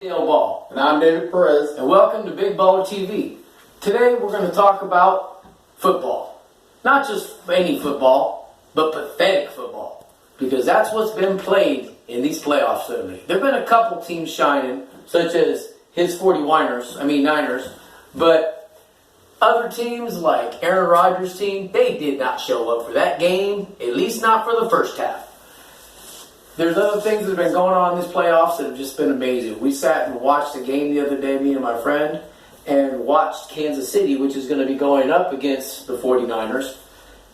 Dale Ball. And I'm David Perez. And welcome to Big Baller TV. Today we're going to talk about football. Not just any football, but pathetic football. Because that's what's been played in these playoffs lately. There have been a couple teams shining, such as his Niners. But other teams like Aaron Rodgers' team, they did not show up for that game, at least not for the first half. There's other things that have been going on in these playoffs that have just been amazing. We sat and watched a game the other day, me and my friend, and watched Kansas City, which is going to be going up against the 49ers.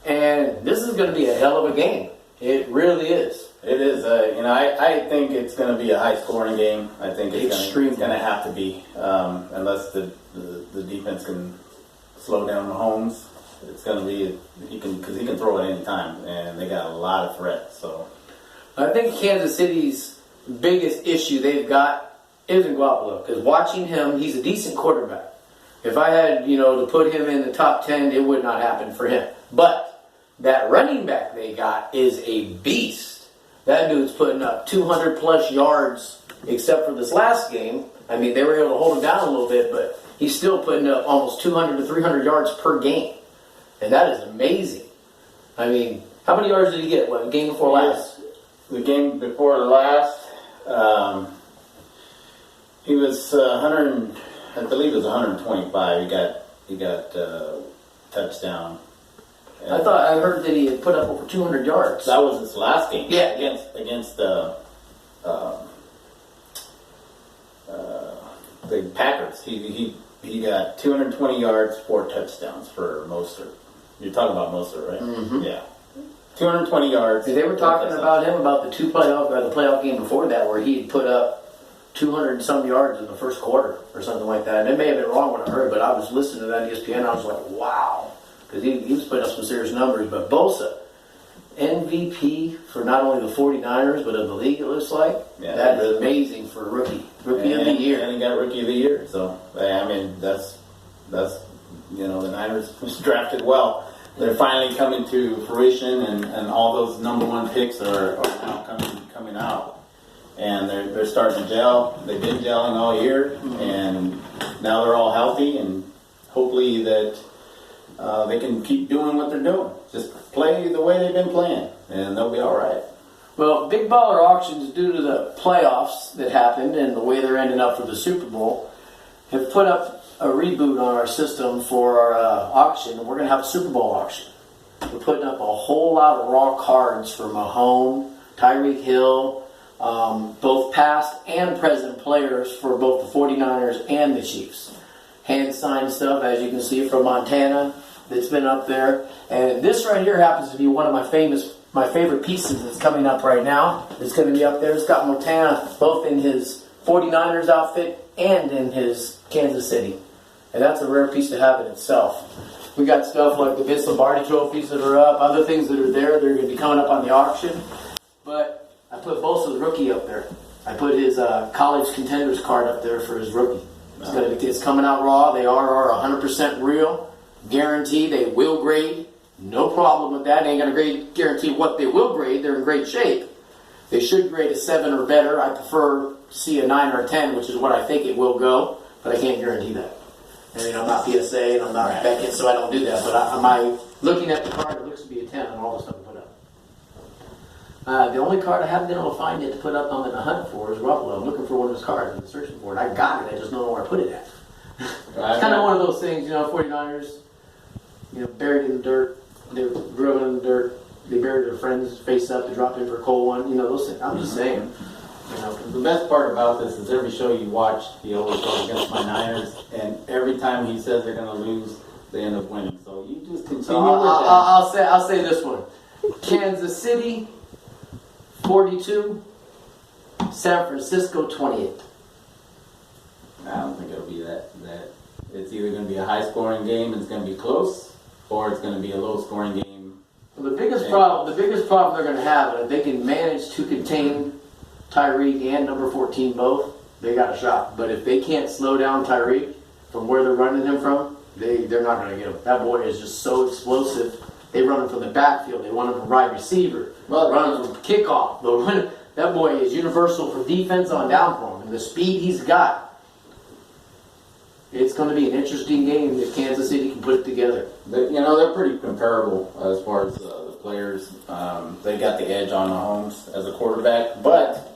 And this is going to be a hell of a game. It really is. It is. I think it's going to be a high-scoring game. I think it's going to have to be, unless the defense can slow down Mahomes. It's going to be because he can throw at any time, and they got a lot of threats. So. I think Kansas City's biggest issue they've got isn't Garoppolo, because watching him, he's a decent quarterback. If I had, to put him in the top 10, it would not happen for him. But that running back they got is a beast. That dude's putting up 200-plus yards, except for this last game. I mean, they were able to hold him down a little bit, but he's still putting up almost 200 to 300 yards per game. And that is amazing. I mean, how many yards did he get? What, game before last? The game before the last, he was 100. I believe it was 125. He got touchdown. I heard that he had put up over 200 yards. That was his last game. Yeah, against the Packers. He got 220 yards, 4 touchdowns for Mostert. You're talking about Mostert, right? Mm-hmm. Yeah. 220 yards. They were talking about him about the playoff game before that, where he had put up 200 some yards in the first quarter or something like that. And it may have been wrong when I heard, but I was listening to that on ESPN. And I was like, wow, because he was putting up some serious numbers. But Bosa, MVP for not only the 49ers but of the league, it looks like. Yeah, that is amazing for a rookie of the year. And he got rookie of the year. So I mean, that's the Niners was drafted well. They're finally coming to fruition, and all those number one picks are now coming out, and they're starting to gel. They've been gelling all year, and now they're all healthy, and hopefully that they can keep doing what they're doing. Just play the way they've been playing, and they'll be all right. Well, Big Baller Auctions, due to the playoffs that happened and the way they're ending up for the Super Bowl, have put up a reboot on our system for our auction, and we're going to have a Super Bowl auction. We're putting up a whole lot of raw cards for Mahomes, Tyreek Hill, both past and present players for both the 49ers and the Chiefs. Hand-signed stuff, as you can see, from Montana that's been up there. And this right here happens to be one of my favorite pieces that's coming up right now. It's going to be up there. It's got Montana both in his 49ers outfit and in his Kansas City. And that's a rare piece to have in itself. We got stuff like the Vince Lombardi trophies that are up, other things that are there. They're going to be coming up on the auction. But I put Bosa's rookie up there. I put his college contenders card up there for his rookie. It's coming out raw. They are 100% real. Guaranteed they will grade. No problem with that. They ain't going to guarantee what they will grade. They're in great shape. They should grade a 7 or better. I prefer to see a 9 or a 10, which is what I think it will go. But I can't guarantee that. I mean, I'm not PSA and I'm not Beckett, so I don't do that. But looking at the card, it looks to be a 10 on all the stuff I put up. The only card I haven't been able to find yet to put up on the hunt for is Ruffalo. I'm looking for one of his cards and searching for it. I got it. I just don't know where I put it at. It's kind of one of those things, 49ers, buried in the dirt. They grew up in the dirt. They buried their friends face up to drop in for a cold one. Those things. I'm just saying. The best part about this is every show you watch, he always goes against my Niners, and every time he says they're going to lose, they end up winning. So you just continue with that. I'll say this one: Kansas City 42, San Francisco 28. I don't think it'll be that. It's either going to be a high-scoring game and it's going to be close, or it's going to be a low-scoring game. Well, the biggest problem they're going to have, and if they can manage to contain Tyreek and number 14 both, they got a shot. But if they can't slow down Tyreek from where they're running him from, they're not going to get him. That boy is just so explosive. They run him from the backfield. They run him from wide receiver. Run him from kickoff. They'll run. That boy is universal for defense on down for him. And the speed he's got, it's going to be an interesting game if Kansas City can put it together. They're pretty comparable as far as the players. They got the edge on Mahomes as a quarterback, but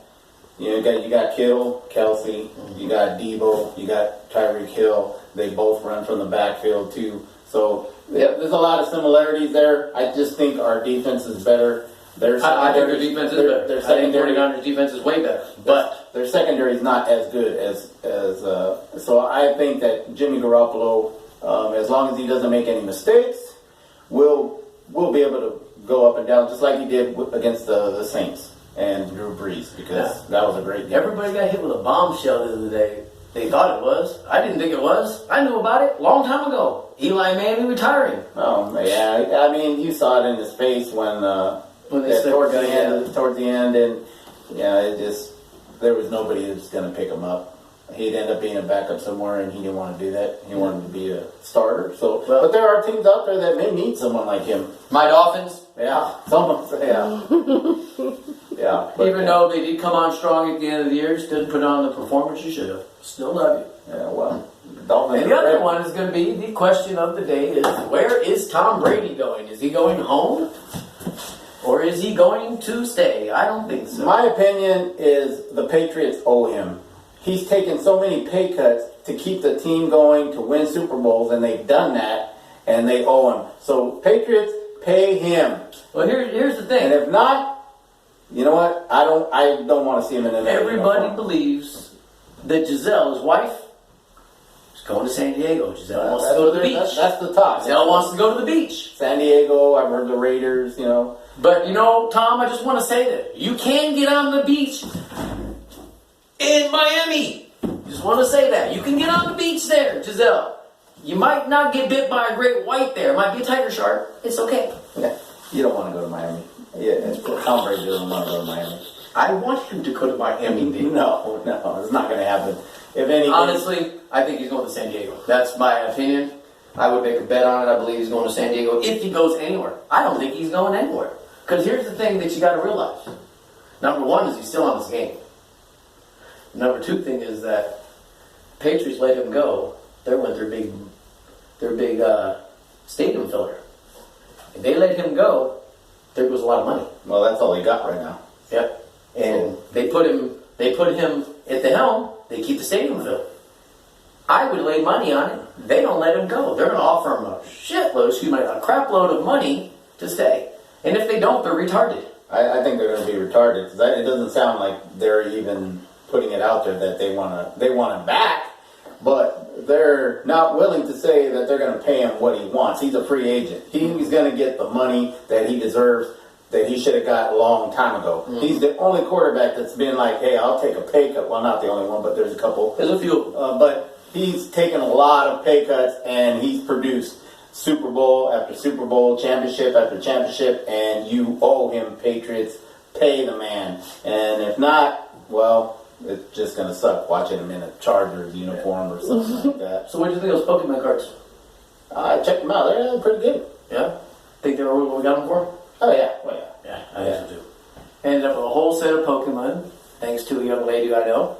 you got Kittle, Kelsey, you got Debo, you got Tyreek Hill. They both run from the backfield too. So there's a lot of similarities there. I just think our defense is better. I think their defense is better. Their I think secondary 49ers defense is way better. But their secondary is not as good as so I think that Jimmy Garoppolo, as long as he doesn't make any mistakes, will be able to go up and down just like he did against the Saints and Drew Brees, because that was a great game. Everybody got hit with a bombshell the other day. They thought it was. I didn't think it was. I knew about it a long time ago. Eli Manning retiring. Oh yeah, I mean you saw it in his face when they towards the end, and it just there was nobody that was going to pick him up. He'd end up being a backup somewhere, and he didn't want to do that. He wanted to be a starter. So, but there are teams out there that may need someone like him. My Dolphins. Yeah, yeah. But, even though they did come on strong at the end of the year, didn't put on the performance you should have. Still love you. Yeah, well, Dolphins. And the other one is going to be the question of the day: is where is Tom Brady going? Is he going home? Or is he going to stay? I don't think so. My opinion is the Patriots owe him. He's taken so many pay cuts to keep the team going to win Super Bowls, and they've done that, and they owe him. So Patriots, pay him. Well, here's the thing. And if not, you know what? I don't want to see him in the Everybody believes that Giselle, his wife, is going to San Diego. Giselle wants to go to the beach. That's the top. Giselle wants to go to the beach. San Diego. I've heard the Raiders. But Tom, I just want to say that you can get on the beach in Miami. Just want to say that. You can get on the beach there, Giselle. You might not get bit by a great white there. It might be a tiger shark. It's okay. Yeah, you don't want to go to Miami. Yeah, Tom Brady doesn't want to go to Miami. I want him to go to Miami. No, it's not going to happen. If anything, honestly, I think he's going to San Diego. That's my opinion. I would make a bet on it. I believe he's going to San Diego if he goes anywhere. I don't think he's going anywhere. Because here's the thing that you got to realize. Number one is he's still on this game. Number two thing is that Patriots let him go. They're with their big stadium filler. If they let him go, there goes a lot of money. Well, that's all they got right now. Yep. And they put him at the helm. They keep the stadium filled. I would lay money on it. They don't let him go. They're going to offer him a crap load of money to stay. And if they don't, they're retarded. I think they're going to be retarded, because it doesn't sound like they're even putting it out there that they want him back, but they're not willing to say that they're going to pay him what he wants. He's a free agent. He's going to get the money that he deserves, that he should have got a long time ago. Mm-hmm. He's the only quarterback that's been like, hey, I'll take a pay cut. Well, not the only one, but there's a couple. There's a few. But he's taken a lot of pay cuts, and he's produced Super Bowl after Super Bowl, championship after championship, and you owe him, Patriots. Pay the man. And if not, well, it's just going to suck watching him in a Chargers uniform or something like that. So what do you think of those Pokemon cards? I checked them out. They're pretty good. Yeah? Think they were what we got them for? Oh, yeah. Well, yeah. Yeah, I think so too. Ended up with a whole set of Pokemon, thanks to a young lady I know,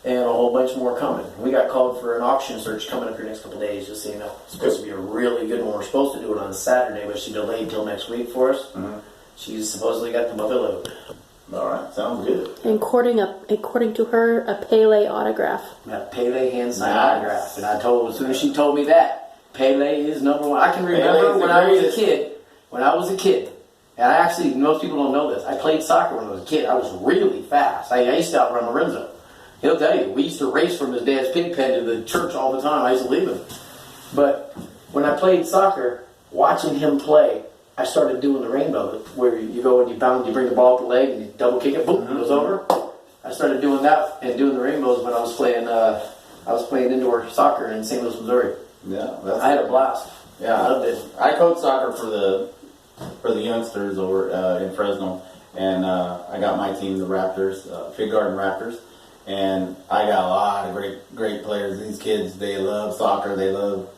and a whole bunch more coming. We got called for an auction search coming up here next couple of days, just so you know. It's supposed to be a really good one. We're supposed to do it on Saturday, but she delayed till next week for us. Mm-hmm. She's supposedly got the mother load. All right, sounds good. And according to her, a Pele autograph. That Pele hand-signed autograph. And I told, as soon as she told me that, Pele is number one. I can remember when I was a kid, and I actually, most people don't know this, I played soccer when I was a kid. I was really fast. I used to outrun Lorenzo. He'll tell you, we used to race from his dad's pig pen to the church all the time. I used to leave him. But when I played soccer, watching him play, I started doing the rainbow, where you go and you bring the ball up the leg and you double kick it, boom, it goes over. I started doing that and doing the rainbows when I was playing indoor soccer in St. Louis, Missouri. Yeah, I had a blast. Yeah, I loved it. I coached soccer for the youngsters over in Fresno, and I got my team, the Raptors, Fig Garden Raptors, and I got a lot of great players. These kids, they love soccer. They love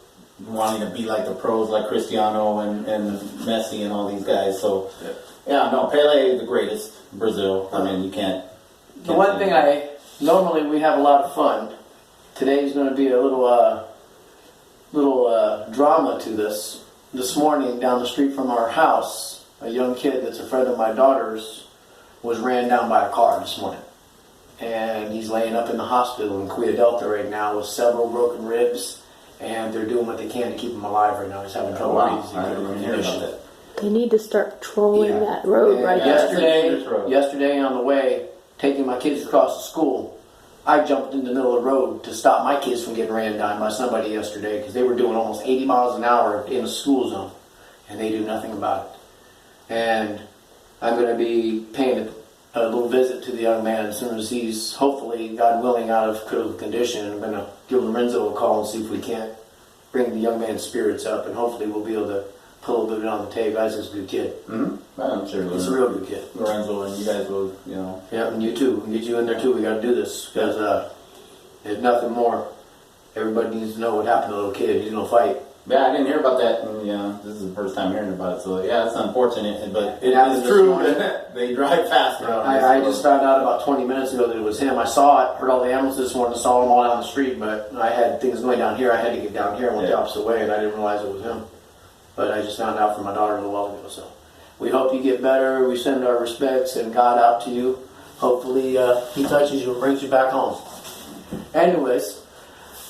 wanting to be like the pros, like Cristiano and Messi and all these guys. So, yeah, no, Pele is the greatest. Brazil. I mean, you can't. The one thing normally we have a lot of fun. Today's going to be a little drama to this. This morning, down the street from our house, a young kid that's a friend of my daughter's was ran down by a car this morning. And he's laying up in the hospital in Cuya Delta right now with several broken ribs, and they're doing what they can to keep him alive right now. He's having trouble breathing. I didn't even hear about that. They need to start patrolling Yeah. that road And right Yeah. there. yesterday on the way, taking my kids across the school, I jumped in the middle of the road to stop my kids from getting ran down by somebody yesterday because they were doing almost 80 miles an hour in a school zone, and they do nothing about it. And I'm going to be paying a little visit to the young man as soon as he's, hopefully, God willing, out of critical condition. I'm going to give Lorenzo a call and see if we can't bring the young man's spirits up, and hopefully we'll be able to put a little bit on the tape. Guy's just a good kid. Mm-hmm. I'm sure He's a real good kid. Lorenzo and you guys will, you know. Yeah, and you too. We'll get you in there too. We got to do this because there's nothing more. Everybody needs to know what happened to the little kid. He's gonna fight. Yeah, I didn't hear about that, and this is the first time hearing about it. So yeah, it's unfortunate, but it happened is this true morning. that they drive faster. I just found out about 20 minutes ago that it was him. I saw it, heard all the ambulances this morning, saw them all down the street, but I had things going down here. I had to get down here. I went the opposite way, and I didn't realize it was him. But I just found out from my daughter a little while ago. So we hope you get better. We send our respects and God out to you. Hopefully he touches you and brings you back home. Anyways,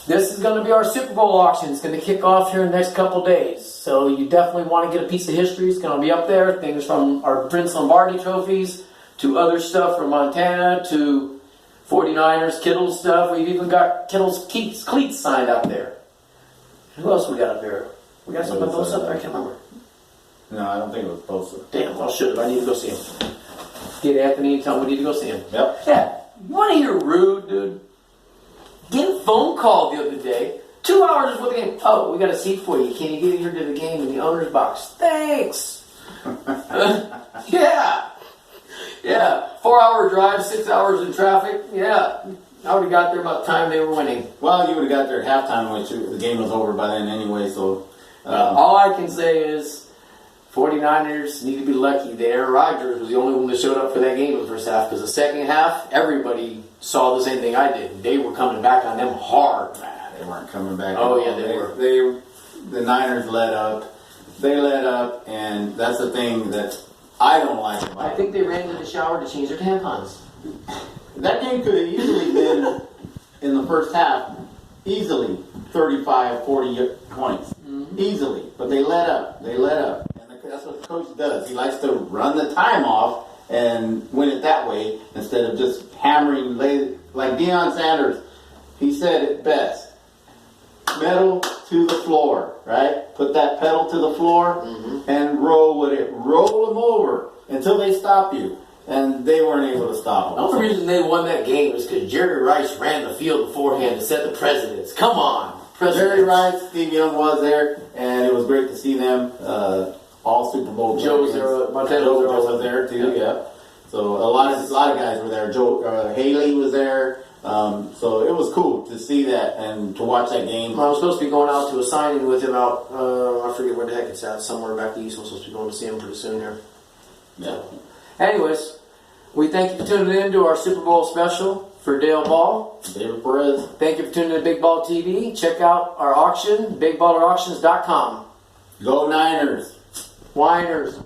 this is going to be our Super Bowl auction. It's going to kick off here in the next couple days. So you definitely want to get a piece of history. It's going to be up there. Things from our Prince Lombardi trophies to other stuff from Montana to 49ers, Kittle's stuff. We've even got Kittle's cleats signed up there. Who else we got up there? We got something else up there? I can't remember. No, I don't think it was posted. Damn, well, should have. I need to go see him. Get Anthony and tell him we need to go see him. Yep. Yeah. You want to hear rude, dude? Get a phone call the other day. 2 hours before the game. Oh, we got a seat for you. Can you get here to the game in the owner's box? Thanks. Yeah. Yeah. 4-hour drive, 6 hours in traffic. Yeah. I would have got there about the time they were winning. Well, you would have got there at halftime, which the game was over by then anyway. So All I can say is 49ers need to be lucky there. Rodgers was the only one that showed up for that game in the first half because the second half, everybody saw the same thing I did. They were coming back on them hard. they weren't coming back. Oh, yeah, they were. The Niners let up. They let up, and that's the thing that I don't like about I think they ran to the shower to change their tampons. that game could have easily been in the first half, easily 35, 40 points. Easily. But they let up. They let up. And that's what the coach does. He likes to run the time off and win it that way instead of just hammering. Like Deion Sanders, he said it best. Pedal to the floor, right? Put that pedal to the floor and roll with it. Roll them over until they stop you. And they weren't able to stop them. The only reason they won that game is because Jerry Rice ran the field beforehand to set the precedents. Come on. Jerry Rice, Steve Young was there, and it was great to see them. All Super Bowl Joe was champions. there, Montana was there also. was there too. Yeah. So a lot of guys were there. Joe Haley was there. So it was cool to see that and to watch that game. I was supposed to be going out to a signing with him out, I forget where the heck it's at, somewhere back east. I'm supposed to be going to see him pretty soon here. Yeah. Anyways, we thank you for tuning in to our Super Bowl special for Dale Ball. David Perez. Thank you for tuning in to Big Ball TV. Check out our auction, BigBallerAuctions.com. Go Niners. Winers.